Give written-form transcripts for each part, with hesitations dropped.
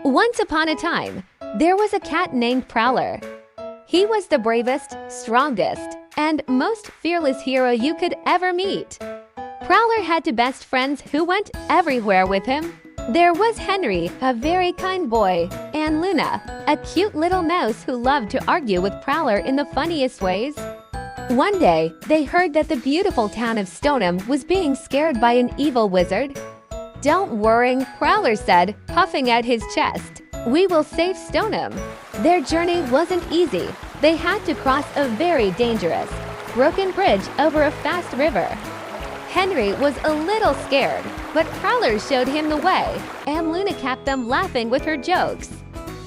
Once upon a time, there was a cat named Prowler. He was the bravest, strongest, and most fearless hero you could ever meet. Prowler had two best friends who went everywhere with him. There was Henry, a very kind boy, and Luna, a cute little mouse who loved to argue with Prowler in the funniest ways. One day, they heard that the beautiful town of Stornham was being scared by an evil wizard. "Don't worry," Prowler said, puffing out his chest. "We will save Stornham." Their journey wasn't easy. They had to cross a very dangerous, broken bridge over a fast river. Henry was a little scared, but Prowler showed him the way, and Luna kept them laughing with her jokes.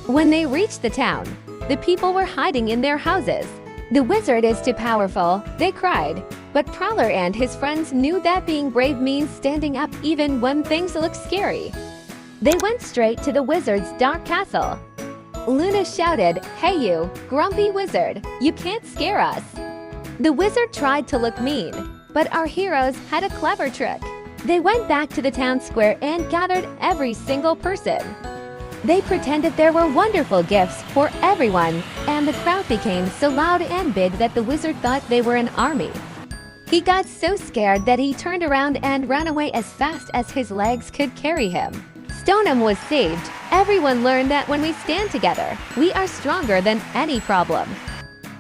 When they reached the town, the people were hiding in their houses. "The wizard is too powerful," they cried. But Prowler and his friends knew that being brave means standing up even when things look scary. They went straight to the wizard's dark castle. Luna shouted, "Hey you, grumpy wizard, you can't scare us." The wizard tried to look mean, but our heroes had a clever trick. They went back to the town square and gathered every single person. They pretended there were wonderful gifts for everyone, and the crowd became so loud and big that the wizard thought they were an army. He got so scared that he turned around and ran away as fast as his legs could carry him. Stornham was saved. Everyone learned that when we stand together, we are stronger than any problem.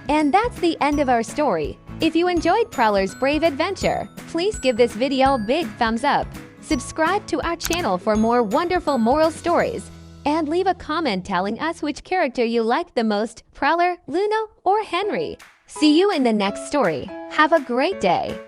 And that's the end of our story. If you enjoyed Prowler's brave adventure, please give this video a big thumbs up. Subscribe to our channel for more wonderful moral stories, and leave a comment telling us which character you like the most, Prowler, Luna, or Henry. See you in the next story. Have a great day.